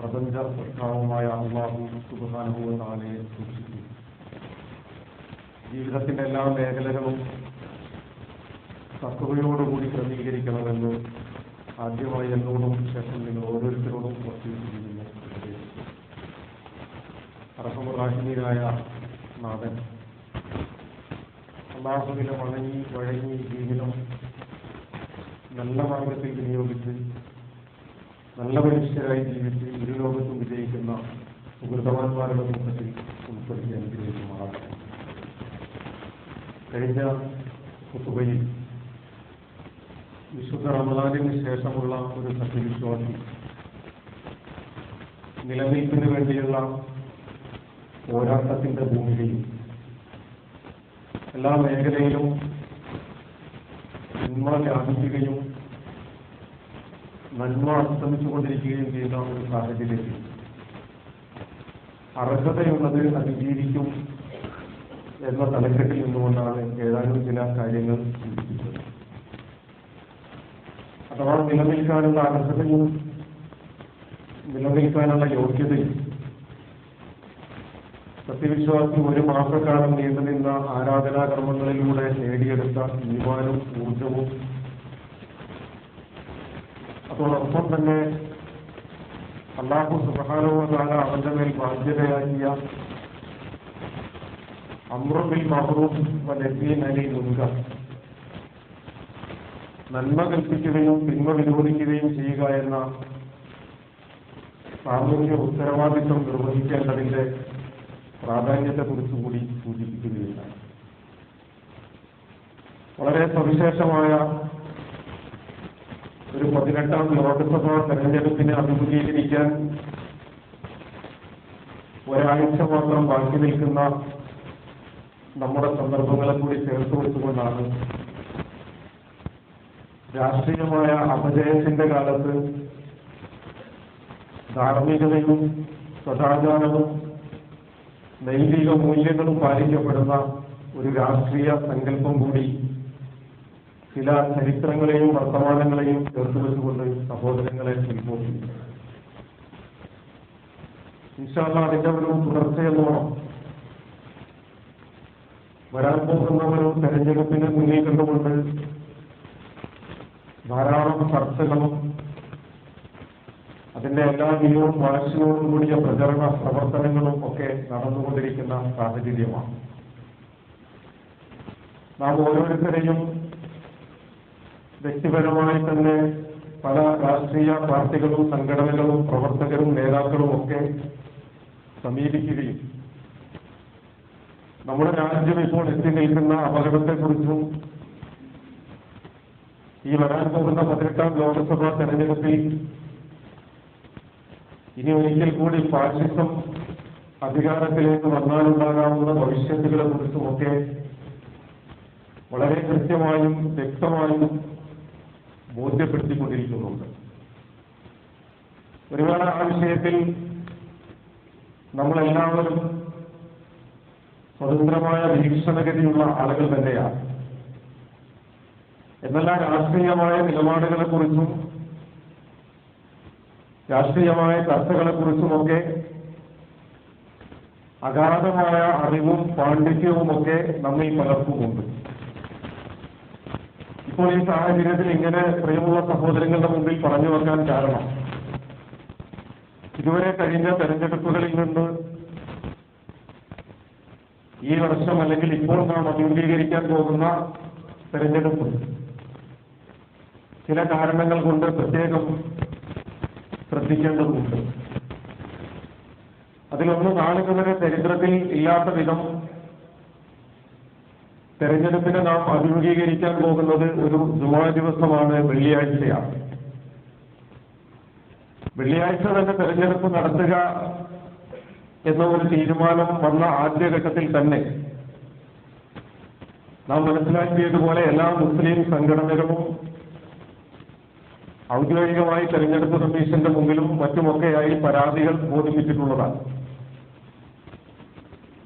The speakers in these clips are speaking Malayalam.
പ്രപഞ്ച സൃഷ്ടാവുമായ അല്ലാഹു സുബ്ഹാനഹു വ തആലയെ സൂക്ഷിക്കും. ജീവിതത്തിന്റെ എല്ലാ മേഖലകളും തഖ്വയോടുകൂടി ക്രമീകരിക്കണമെന്ന് ആദ്യമായി എന്നോടും ശേഷം നിങ്ങൾ ഓരോരുത്തരോടും വസിയത്ത് ഉപദേശിച്ചു. അർഹമുർ-റാഹിമീനായ നാഥൻ അല്ലാഹുവിനെ വഴങ്ങി ജീവിതം നല്ല മാർഗത്തിൽ വിനിയോഗിച്ച് നല്ല മനുഷ്യരായി ജീവിച്ച് ഇരുലോകത്തും വിജയിക്കുന്ന സുഹൃതവാന്മാരുടെ കൂട്ടത്തിൽ ഉൾപ്പെടുത്തി അനുഗ്രഹിക്കുമാറാകട്ടെ. കഴിഞ്ഞ ഖുതുബയിൽ വിശുദ്ധ റമദാനിന് ശേഷമുള്ള ഒരു സത്യവിശ്വാസി നിലനിൽപ്പിന് വേണ്ടിയുള്ള പോരാട്ടത്തിന്റെ ഭൂമികയും എല്ലാ മേഖലയിലും നന്മ വ്യാപിക്കുകയും നന്മ അസ്തമിച്ചുകൊണ്ടിരിക്കുകയും ചെയ്യുന്ന ഒരു സാഹചര്യത്തിൽ അർഹതയുള്ളത് അതിജീവിക്കും എന്ന തലക്കെട്ടിൽ നിന്നുകൊണ്ടാണ് ഏതാനും ചില കാര്യങ്ങൾ സൂചിപ്പിച്ചത്. അഥവാ നിലനിൽക്കാനുള്ള അർഹതയും നിലനിൽക്കാനുള്ള യോഗ്യതയും സത്യവിശ്വാസി ഒരു മാസക്കാലം നീണ്ടുനിന്ന ആരാധനാകർമ്മങ്ങളിലൂടെ നേടിയെടുത്ത ഈമാനും ഊർജവും അതോടൊപ്പം തന്നെ അല്ലാഹു സുബ്ഹാനഹു വ തആല അവന്റെ മേൽ ബാധ്യതയാക്കിയ അംറു ബിൽ മഅ്റൂഫ് വ നഹ്യി അനിൽ മുൻകർ, നന്മ കൽപ്പിക്കുകയും തിന്മ വിരോധിക്കുകയും ചെയ്യുക എന്ന സാമൂഹ്യ ഉത്തരവാദിത്വം നിർവഹിക്കേണ്ടതിന്റെ പ്രാധാന്യത്തെക്കുറിച്ചുകൂടി സൂചിപ്പിക്കുകയുണ്ടായി. വളരെ സവിശേഷമായ ഒരു 18ാം ലോക്സഭാ തെരഞ്ഞെടുപ്പിനെ അഭിമുഖീകരിക്കാൻ ഒരാഴ്ച മാത്രം ബാക്കി നിൽക്കുന്ന നമ്മുടെ സന്ദർഭങ്ങളെ കൂടി ചേർത്ത് വെച്ചുകൊണ്ടാണ് രാഷ്ട്രീയമായ അപജയത്തിന്റെ കാലത്ത് ധാർമ്മികതയും സദാചാരവും നൈതിക മൂല്യങ്ങളും പാലിക്കപ്പെടുന്ന ഒരു രാഷ്ട്രീയ സങ്കല്പം കൂടി ചില ചരിത്രങ്ങളെയും വർത്തമാനങ്ങളെയും ചേർത്ത് വെച്ചുകൊണ്ട് സഹോദരങ്ങളെ ഉത്ബോധിപ്പിക്കും. ഇൻഷാ അല്ലാഹ് അതിന്റെ ഒരു തുടർച്ചയെന്നോണം വരാൻ പോകുന്ന ഒരു തെരഞ്ഞെടുപ്പിനെ മുന്നിൽ കണ്ടുകൊണ്ട് ധാരാളം ചർച്ചകളും അതിന്റെ എല്ലാ നിലവും വാശിയോടും കൂടിയ പ്രചരണ പ്രവർത്തനങ്ങളും ഒക്കെ നടന്നുകൊണ്ടിരിക്കുന്ന സാഹചര്യമാണ്. നാം ഓരോരുത്തരെയും വ്യക്തിപരമായി തന്നെ പല രാഷ്ട്രീയ പാർട്ടികളും സംഘടനകളും പ്രവർത്തകരും നേതാക്കളും ഒക്കെ സമീപിക്കുകയും നമ്മുടെ രാജ്യം ഇപ്പോൾ എത്തി നിൽക്കുന്ന അപകടത്തെക്കുറിച്ചും ഈ വരാൻ പോകുന്ന 18ാം ലോക്സഭാ തെരഞ്ഞെടുപ്പിൽ ഇനി ഒരിക്കൽ കൂടി ഫാഷിസം അധികാരത്തിലേക്ക് വന്നാലുണ്ടാകാവുന്ന ഭവിഷ്യത്തുകളെ കുറിച്ചുമൊക്കെ വളരെ കൃത്യമായും വ്യക്തമായും ബോധ്യപ്പെടുത്തിക്കൊണ്ടിരിക്കുന്നുണ്ട്. ഒരുപാട് ആ വിഷയത്തിൽ നമ്മളെല്ലാവരും സ്വതന്ത്രമായ വീക്ഷണഗതിയുള്ള ആളുകൾ തന്നെയാണ്. എന്നല്ല, രാഷ്ട്രീയമായ നിലപാടുകളെ കുറിച്ചും രാഷ്ട്രീയമായ ചർച്ചകളെക്കുറിച്ചുമൊക്കെ അഗാധമായ അറിവും പാണ്ഡിത്യവുമൊക്കെ നമ്മിൽ പലർക്കുമുണ്ട്. ഇപ്പോൾ ഈ സാഹചര്യത്തിൽ ഇങ്ങനെ പ്രിയമുള്ള സഹോദരങ്ങളുടെ മുമ്പിൽ പറഞ്ഞു വെക്കാൻ കാരണം ഇതുവരെ കഴിഞ്ഞ തെരഞ്ഞെടുപ്പുകളിൽ നിന്ന് ഈ വർഷം അല്ലെങ്കിൽ ഇപ്പോൾ നാം അഭിമുഖീകരിക്കാൻ പോകുന്ന തെരഞ്ഞെടുപ്പ് ചില കാരണങ്ങൾ കൊണ്ട് പ്രത്യേകം ശ്രദ്ധിക്കേണ്ടതുണ്ട്. അതിലൊന്ന്, നാളിതുവരെ ചരിത്രത്തിൽ ഇല്ലാത്ത വിധം തെരഞ്ഞെടുപ്പിനെ നാം അഭിമുഖീകരിക്കാൻ പോകുന്നത് ഒരു ജുമാ ദിവസമാണ്, വെള്ളിയാഴ്ചയാണ്. വെള്ളിയാഴ്ച തന്നെ തെരഞ്ഞെടുപ്പ് നടത്തുക എന്ന ഒരു തീരുമാനം വന്ന ആദ്യഘട്ടത്തിൽ തന്നെ നാം മനസ്സിലാക്കിയതുപോലെ എല്ലാ മുസ്ലിം സംഘടനകളും ഔദ്യോഗികമായി തെരഞ്ഞെടുപ്പ് കമ്മീഷന്റെ മുമ്പിലും മറ്റുമൊക്കെയായി പരാതികൾ ബോധിപ്പിച്ചിട്ടുള്ളതാണ്.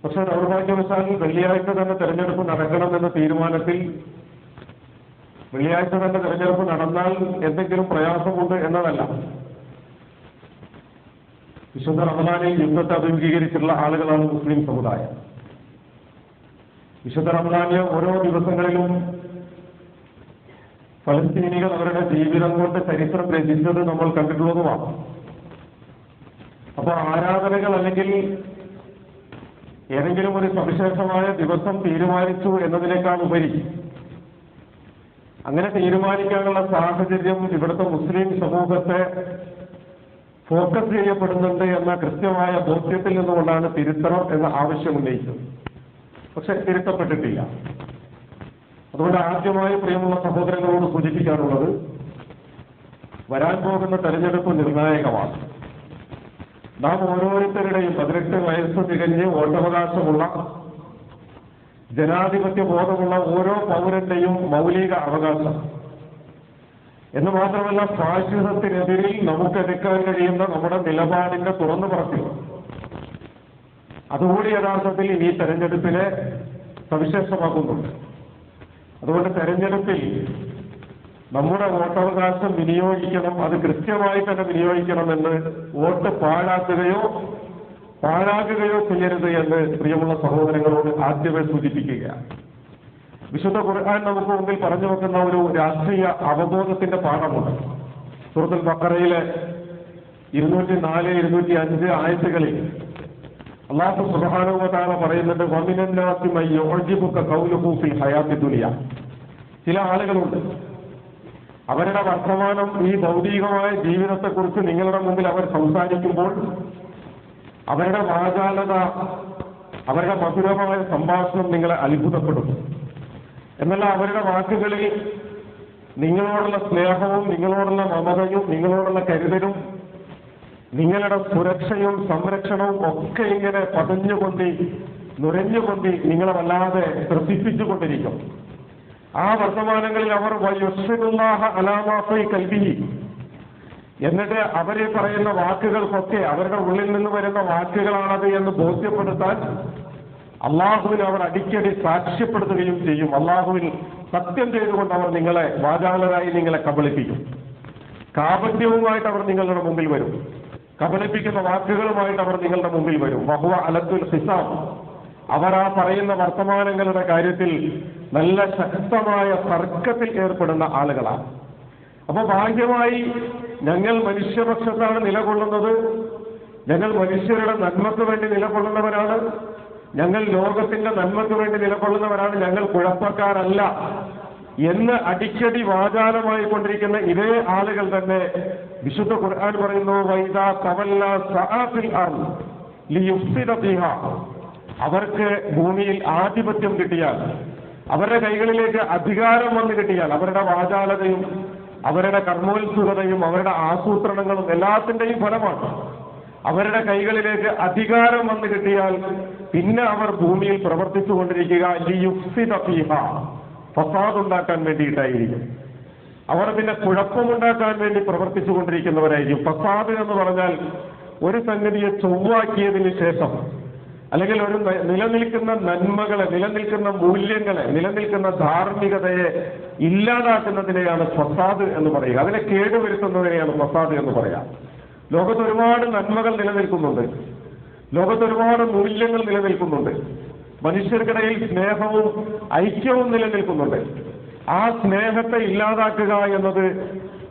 പക്ഷെ ദൗർഭാഗ്യവശാൽ വെള്ളിയാഴ്ച തന്നെ തെരഞ്ഞെടുപ്പ് നടക്കണമെന്ന തീരുമാനത്തിൽ വെള്ളിയാഴ്ച തന്നെ തെരഞ്ഞെടുപ്പ് നടന്നാൽ എന്തെങ്കിലും പ്രയാസമുണ്ട് എന്നതല്ല, വിശുദ്ധ റമദാനിൽ യുദ്ധത്തെ അഭിമുഖീകരിച്ചിട്ടുള്ള ആളുകളാണ് മുസ്ലിം സമുദായം. വിശുദ്ധ റമദാനിലെ ഓരോ ദിവസങ്ങളിലും ഫലസ്തീനികൾ അവരുടെ ജീവിതം കൊണ്ട് ചരിത്രം രചിച്ചത് നമ്മൾ കണ്ടിട്ടുള്ളതുമാണ്. അപ്പോൾ ആരാധനകൾ അല്ലെങ്കിൽ ഏതെങ്കിലും ഒരു സവിശേഷമായ ദിവസം തീരുമാനിച്ചു എന്നതിനേക്കാൾ ഉപരി അങ്ങനെ തീരുമാനിക്കാനുള്ള സാഹചര്യം ഇവിടുത്തെ മുസ്ലിം സമൂഹത്തെ ഫോക്കസ് ചെയ്യപ്പെടുന്നുണ്ട് എന്ന കൃത്യമായ ബോധ്യത്തിൽ നിന്നുകൊണ്ടാണ് തിരുത്തണം എന്ന ആവശ്യം ഉന്നയിച്ചത്. പക്ഷെ തിരുത്തപ്പെട്ടിട്ടില്ല. അതുകൊണ്ട് ആദ്യമായി പ്രിയമുള്ള സഹോദരങ്ങളോട് സൂചിപ്പിക്കാനുള്ളത്, വരാൻ പോകുന്ന തെരഞ്ഞെടുപ്പ് നിർണായകമാണ്. നാം ഓരോരുത്തരുടെയും 18 വയസ്സ് തികഞ്ഞ് വോട്ടവകാശമുള്ള ജനാധിപത്യ ബോധമുള്ള ഓരോ പൗരന്റെയും മൗലിക അവകാശം എന്ന് മാത്രമല്ല, ഫാഷിസത്തിനെതിരിൽ നമുക്കെടുക്കാൻ കഴിയുന്ന നമ്മുടെ നിലപാടിന്റെ തുറന്നു പറച്ചിൽ അതുകൂടി യഥാർത്ഥത്തിൽ ഈ തെരഞ്ഞെടുപ്പിനെ സവിശേഷമാക്കുന്നുണ്ട്. അതുകൊണ്ട് തെരഞ്ഞെടുപ്പിൽ നമ്മുടെ വോട്ടവകാശം വിനിയോഗിക്കണം, അത് കൃത്യമായി തന്നെ വിനിയോഗിക്കണമെന്ന് വോട്ട് പാഴാക്കുകയോ ചെയ്യരുത് എന്ന് പ്രിയമുള്ള സഹോദരങ്ങളോട് ആദ്യമേ സൂചിപ്പിക്കുകയാണ്. വിശുദ്ധ ഖുർആൻ നമുക്ക് മുമ്പിൽ പറഞ്ഞു വെക്കുന്ന ഒരു രാഷ്ട്രീയ അവബോധത്തിന്റെ പാഠമുണ്ട്. സൂറത്തുൽ ബഖറയിലെ 204, 205 ആയത്തുകളിൽ അല്ലാഹു സുബ്ഹാനഹു വ തആല പറയുന്നുണ്ട്, വമിനന്നാസി മൻ യുഅ്ജിബുക ഖൗലുഹു ഫിൽ ഹയാത്തി ദുനിയ. ചില ആളുകളുണ്ട്, അവരുടെ വർത്തമാനം ഈ ഭൗതികമായ ജീവിതത്തെക്കുറിച്ച് നിങ്ങളുടെ മുമ്പിൽ അവർ സംസാരിക്കുമ്പോൾ അവരുടെ വാചാലത, അവരുടെ മധുരമായ സംഭാഷണം നിങ്ങളെ അത്ഭുതപ്പെടും. എന്നല്ല, അവരുടെ വാക്കുകളിൽ നിങ്ങളോടുള്ള സ്നേഹവും നിങ്ങളോടുള്ള മമതയും നിങ്ങളോടുള്ള കരുതലും നിങ്ങളുടെ സുരക്ഷയും സംരക്ഷണവും ഒക്കെ ഇങ്ങനെ പതഞ്ഞുകൊണ്ട് നുരഞ്ഞുകൊണ്ട് നിങ്ങളെ വല്ലാതെ ത്രസിപ്പിച്ചുകൊണ്ടിരിക്കും. ആ വർത്തമാനങ്ങളിൽ അവർ വയുസ്ഫിറുല്ലാഹ അലാ മാ ഫീ ഖൽബിഹി, എന്നിട്ട് അവരെ പറയുന്ന വാക്കുകൾക്കൊക്കെ അവരുടെ ഉള്ളിൽ നിന്ന് വരുന്ന വാക്കുകളാണത് എന്ന് ബോധ്യപ്പെടുത്താൻ അള്ളാഹുവിന് അവർ അടിക്കടി സാക്ഷ്യപ്പെടുത്തുകയും ചെയ്യും. അള്ളാഹുവിൽ സത്യം ചെയ്തുകൊണ്ട് അവർ നിങ്ങളെ വാചാലരായി നിങ്ങളെ കബളിപ്പിക്കും. കാപട്യവുമായിട്ട് അവർ നിങ്ങളുടെ മുമ്പിൽ വരും. കബളിപ്പിക്കുന്ന വാക്കുകളുമായിട്ട് അവർ നിങ്ങളുടെ മുമ്പിൽ വരും. വഹുവ അലത്തുൽ ഹിസാം, അവർ ആ പറയുന്ന വർത്തമാനങ്ങളുടെ കാര്യത്തിൽ നല്ല ശക്തമായ തർക്കത്തിൽ ഏർപ്പെടുന്ന ആളുകളാണ്. അപ്പൊ ഭാഗ്യമായി ഞങ്ങൾ മനുഷ്യപക്ഷത്താണ് നിലകൊള്ളുന്നത്, ഞങ്ങൾ മനുഷ്യരുടെ നന്മക്ക് വേണ്ടി നിലകൊള്ളുന്നവരാണ്, ഞങ്ങൾ ലോകത്തിന്റെ നന്മക്ക് വേണ്ടി നിലകൊള്ളുന്നവരാണ്, ഞങ്ങൾ കുഴപ്പക്കാരല്ല എന്ന് അടിക്കടി വാചാലമായി കൊണ്ടിരിക്കുന്ന ഇതേ ആളുകൾ തന്നെ വിശുദ്ധ ഖുർആൻ പറയുന്നു, വൈദാ തവല്ല സഅഫിൽ അർദ് ലിയുഫ്സിദ ഫീഹാ, അവർക്ക് ഭൂമിയിൽ ആധിപത്യം കിട്ടിയാൽ, അവരുടെ കൈകളിലേക്ക് അധികാരം വന്നു കിട്ടിയാൽ, അവരുടെ വാചാലതയും അവരുടെ കർമ്മോത്സുകതയും അവരുടെ ആസൂത്രണങ്ങളും എല്ലാത്തിന്റെയും ഫലമാണ്. അവരുടെ കൈകളിലേക്ക് അധികാരം വന്നു കിട്ടിയാൽ പിന്നെ അവർ ഭൂമിയിൽ പ്രവർത്തിച്ചുകൊണ്ടിരിക്കുക ലിയുഫ്സിദ ഫീഹാ, ഫസാദ് ഉണ്ടാക്കാൻ വേണ്ടിയിട്ടായിരിക്കും. അവർ പിന്നെ കുഴപ്പമുണ്ടാക്കാൻ വേണ്ടി പ്രവർത്തിച്ചുകൊണ്ടിരിക്കുന്നവരായിരിക്കും. ഫസാദ് എന്ന് പറഞ്ഞാൽ ഒരു സംഗതിയെ ചൊവ്വാക്കിയതിന് ശേഷം, അല്ലെങ്കിൽ ഒരു നിലനിൽക്കുന്ന നന്മകളെ, നിലനിൽക്കുന്ന മൂല്യങ്ങളെ, നിലനിൽക്കുന്ന ധാർമ്മികതയെ ഇല്ലാതാക്കുന്നതിനെയാണ് ഫസാദ് എന്ന് പറയുക. അതിനെ കേടുവരുത്തുന്നതിനെയാണ് ഫസാദ് എന്ന് പറയാം. ലോകത്ത് ഒരുപാട് നന്മകൾ നിലനിൽക്കുന്നുണ്ട്, ലോകത്ത് ഒരുപാട് മൂല്യങ്ങൾ നിലനിൽക്കുന്നുണ്ട്, മനുഷ്യർക്കിടയിൽ സ്നേഹവും ഐക്യവും നിലനിൽക്കുന്നുണ്ട്. ആ സ്നേഹത്തെ ഇല്ലാതാക്കുക എന്നത്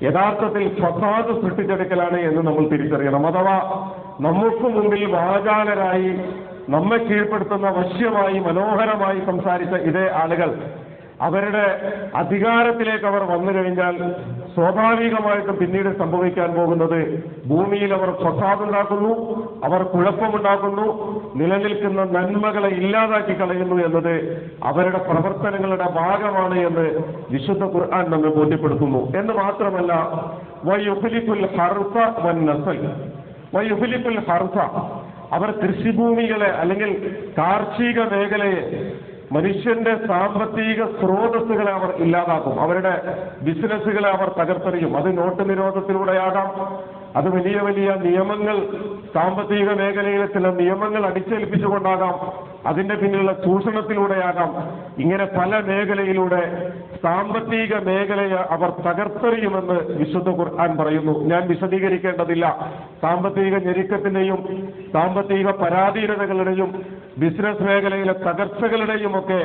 യഥാർത്ഥത്തിൽ ഫസാദ് സൃഷ്ടിച്ചെടുക്കലാണ് എന്ന് നമ്മൾ തിരിച്ചറിയണം. അഥവാ നമുക്ക് മുമ്പിൽ വാചാലരായി നമ്മെ കീഴ്പ്പെടുത്തുന്ന വശ്യമായി മനോഹരമായി സംസാരിച്ച ഇതേ ആളുകൾ അവരുടെ അധികാരത്തിലേക്ക് അവർ വന്നു കഴിഞ്ഞാൽ സ്വാഭാവികമായിട്ടും പിന്നീട് സംഭവിക്കാൻ പോകുന്നത് ഭൂമിയിൽ അവർ ഫസാദുണ്ടാക്കുന്നു, അവർ കുഴപ്പമുണ്ടാക്കുന്നു, നിലനിൽക്കുന്ന നന്മകളെ ഇല്ലാതാക്കി കളയുന്നു എന്നത് അവരുടെ പ്രവർത്തനങ്ങളുടെ ഭാഗമാണ് എന്ന് വിശുദ്ധ ഖുർആൻ നമ്മെ ബോധ്യപ്പെടുത്തുന്നു. എന്ന് മാത്രമല്ല, വയുഹ്ലികുൽ ഹർസ വന്നസൽ, വയുഹ്ലികുൽ ഹർസ, അവർ കൃഷിഭൂമികളെ അല്ലെങ്കിൽ കാർഷിക മേഖലയെ, മനുഷ്യന്റെ സാമ്പത്തിക സ്രോതസ്സുകളെ അവർ ഇല്ലാതാക്കും. അവരുടെ ബിസിനസ്സുകളെ അവർ തകർത്തെറിയും. അത് നോട്ട് നിരോധത്തിലൂടെയാകാം, അത് വലിയ വലിയ നിയമങ്ങൾ, സാമ്പത്തിക മേഖലയിലെ ചില നിയമങ്ങൾ അടിച്ചേൽപ്പിച്ചുകൊണ്ടാകാം, അതിന്റെ പിന്നിലുള്ള ചൂഷണത്തിലൂടെയാകാം. ഇങ്ങനെ പല മേഖലയിലൂടെ സാമ്പത്തിക മേഖലയെ അവർ തകർത്തെറിയുമെന്ന് വിശുദ്ധ ഖുർആൻ പറയുന്നു. ഞാൻ വിശദീകരിക്കേണ്ടതില്ല. സാമ്പത്തിക ഞെരുക്കത്തിന്റെയും സാമ്പത്തിക പരാധീനതകളുടെയും ബിസിനസ് മേഖലയിലെ തകർച്ചകളുടെയും ഒക്കെ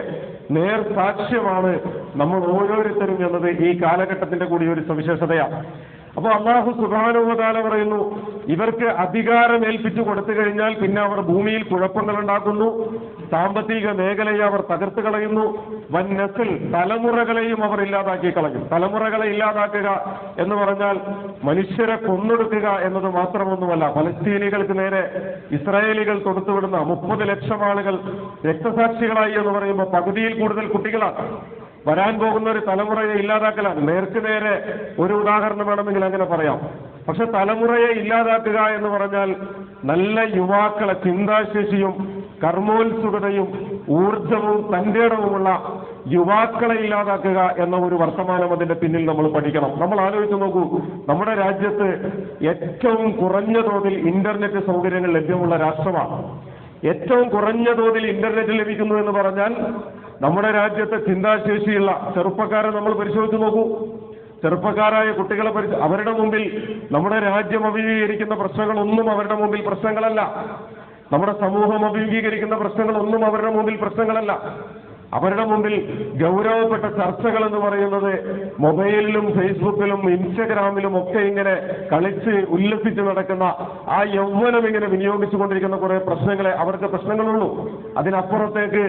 നേർസാക്ഷ്യമാണ് നമ്മൾ ഓരോരുത്തരും എന്നത് ഈ കാലഘട്ടത്തിന്റെ കൂടി ഒരു സവിശേഷതയാണ്. അപ്പൊ അല്ലാഹു സുബ്ഹാനഹു വ തആല പറയുന്നു, ഇവർക്ക് അധികാരം ഏൽപ്പിച്ചു കൊടുത്തു കഴിഞ്ഞാൽ പിന്നെ അവർ ഭൂമിയിൽ കുഴപ്പങ്ങൾ ഉണ്ടാക്കുന്നു, സാമ്പത്തിക മേഖലയെ അവർ തകർത്ത് കളയുന്നു, വന്നസിൽ തലമുറകളെയും അവർ ഇല്ലാതാക്കി കളയും. തലമുറകളെ ഇല്ലാതാക്കുക എന്ന് പറഞ്ഞാൽ മനുഷ്യരെ കൊന്നൊടുക്കുക എന്നത് മാത്രമൊന്നുമല്ല. ഫലസ്തീനികൾക്ക് നേരെ ഇസ്രായേലികൾ തൊടുത്തുവിടുന്ന 30 ലക്ഷം ആളുകൾ രക്തസാക്ഷികളായി എന്ന് പറയുമ്പോൾ പകുതിയിൽ കൂടുതൽ കുട്ടികളാണ്. വരാൻ പോകുന്ന ഒരു തലമുറയെ ഇല്ലാതാക്കലാണ്. നേർക്ക് നേരെ ഒരു ഉദാഹരണം വേണമെങ്കിൽ അങ്ങനെ പറയാം. പക്ഷെ തലമുറയെ ഇല്ലാതാക്കുക എന്ന് പറഞ്ഞാൽ നല്ല യുവാക്കളെ, ചിന്താശേഷിയും കർമ്മോത്സുകതയും ഊർജവും തന്റേടവുമുള്ള യുവാക്കളെ ഇല്ലാതാക്കുക എന്ന ഒരു വർത്തമാനം അതിന്റെ പിന്നിൽ നമ്മൾ പഠിക്കണം. നമ്മൾ ആലോചിച്ച് നോക്കൂ, നമ്മുടെ രാജ്യത്ത് ഏറ്റവും കുറഞ്ഞ തോതിൽ ഇന്റർനെറ്റ് സൗകര്യങ്ങൾ ലഭ്യമുള്ള രാഷ്ട്രമാണ്. ഏറ്റവും കുറഞ്ഞ തോതിൽ ഇന്റർനെറ്റ് ലഭിക്കുന്നു എന്ന് പറഞ്ഞാൽ നമ്മുടെ രാജ്യത്തെ ചിന്താശേഷിയുള്ള ചെറുപ്പക്കാരെ നമ്മൾ പരിശോധിച്ച് നോക്കൂ. ചെറുപ്പക്കാരായ കുട്ടികളെ അവരുടെ മുമ്പിൽ നമ്മുടെ രാജ്യം അഭിമുഖീകരിക്കുന്ന പ്രശ്നങ്ങളൊന്നും അവരുടെ മുമ്പിൽ പ്രശ്നങ്ങളല്ല. നമ്മുടെ സമൂഹം അഭിമുഖീകരിക്കുന്ന പ്രശ്നങ്ങളൊന്നും അവരുടെ മുമ്പിൽ പ്രശ്നങ്ങളല്ല. അവരുടെ മുമ്പിൽ ഗൗരവപ്പെട്ട ചർച്ചകൾ എന്ന് പറയുന്നത് മൊബൈലിലും ഫേസ്ബുക്കിലും ഇൻസ്റ്റഗ്രാമിലും ഒക്കെ ഇങ്ങനെ കളിച്ച് ഉല്ലസിച്ച് നടക്കുന്ന ആ യൗവനം ഇങ്ങനെ വിനിയോഗിച്ചുകൊണ്ടിരിക്കുന്ന കുറെ പ്രശ്നങ്ങളെ അവർക്ക് പ്രശ്നങ്ങളുള്ളൂ. അതിനപ്പുറത്തേക്ക്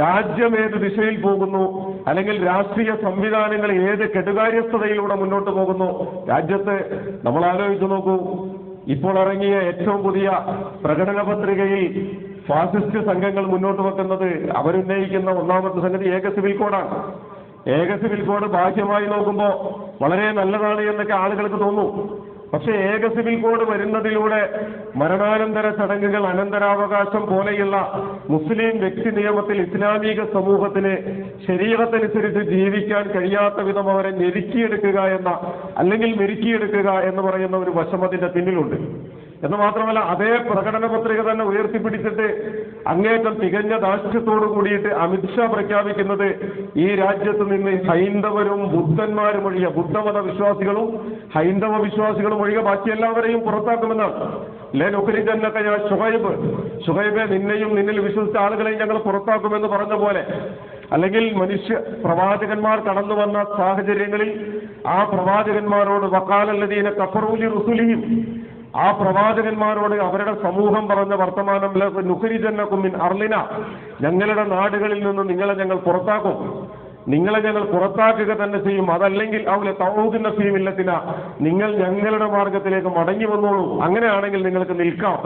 രാജ്യം ഏത് ദിശയിൽ പോകുന്നു, അല്ലെങ്കിൽ രാഷ്ട്രീയ സംവിധാനങ്ങൾ ഏത് കെടുകാര്യസ്ഥതയിലൂടെ മുന്നോട്ട് പോകുന്നു, രാജ്യത്ത് നമ്മൾ ആലോചിച്ച് നോക്കൂ. ഇപ്പോൾ ഇറങ്ങിയ ഏറ്റവും പുതിയ പ്രകടന പത്രികയിൽ ഫാസിസ്റ്റ് സംഘങ്ങൾ മുന്നോട്ട് വെക്കുന്നത്, അവരുന്നയിക്കുന്ന ഒന്നാമത്തെ സംഗതി ഏക സിവിൽ കോഡാണ്. ഏക സിവിൽ കോഡ് ബാഹ്യമായി നോക്കുമ്പോൾ വളരെ നല്ലതാണ് എന്നൊക്കെ ആളുകൾക്ക് തോന്നും. പക്ഷെ ഏക സിവിൽ കോഡ് വരുന്നതിലൂടെ മരണാനന്തര ചടങ്ങുകൾ, അനന്തരാവകാശം പോലെയുള്ള മുസ്ലിം വ്യക്തി നിയമത്തിൽ ഇസ്ലാമിക സമൂഹത്തിന് ശരീഅത്തനുസരിച്ച് ജീവിക്കാൻ കഴിയാത്ത വിധം അവരെ ഞെരുക്കിയെടുക്കുക എന്ന, അല്ലെങ്കിൽ മെരുക്കിയെടുക്കുക എന്ന് പറയുന്ന ഒരു വശം അതിന്റെ പിന്നിലുണ്ട്. എന്ന് മാത്രമല്ല, അതേ പ്രകടന പത്രിക തന്നെ ഉയർത്തിപ്പിടിച്ചിട്ട് അങ്ങേറ്റം തികഞ്ഞ ധാർഷ്ട്യത്തോടു കൂടിയിട്ട് അമിത്ഷാ പ്രഖ്യാപിക്കുന്നത് ഈ രാജ്യത്ത് നിന്ന് ഹൈന്ദവരും ബുദ്ധന്മാരും ഒഴികെ, ബുദ്ധമത വിശ്വാസികളും ഹൈന്ദവ വിശ്വാസികളും ഒഴികെ ബാക്കി എല്ലാവരെയും പുറത്താക്കുമെന്നാണ്. ഷുഹൈബ്, നിന്നെയും നിന്നിൽ വിശ്വസിച്ച ആളുകളെയും ഞങ്ങൾ പുറത്താക്കുമെന്ന് പറഞ്ഞ പോലെ, അല്ലെങ്കിൽ പ്രവാചകന്മാർ കടന്നു വന്ന സാഹചര്യങ്ങളിൽ ആ പ്രവാചകന്മാരോട് വഖാലല്ലദീന കഫറൂ ലിറുസുലിഹിം, ആ പ്രവാചകന്മാരോട് അവരുടെ സമൂഹം പറഞ്ഞ വർത്തമാനം നുഖരിജന്നകും മിൻ അർളിന, ഞങ്ങളുടെ നാടുകളിൽ നിന്ന് നിങ്ങളെ ഞങ്ങൾ പുറത്താക്കും, നിങ്ങളെ ഞങ്ങൾ പുറത്താക്കുക തന്നെ ചെയ്യും. അതല്ലെങ്കിൽ അവലെ തൗദിന ഫീ മില്ലത്തിന, നിങ്ങൾ ഞങ്ങളുടെ മാർഗത്തിലേക്ക് മടങ്ങി വന്നോളൂ, അങ്ങനെയാണെങ്കിൽ നിങ്ങൾക്ക് നിൽക്കാം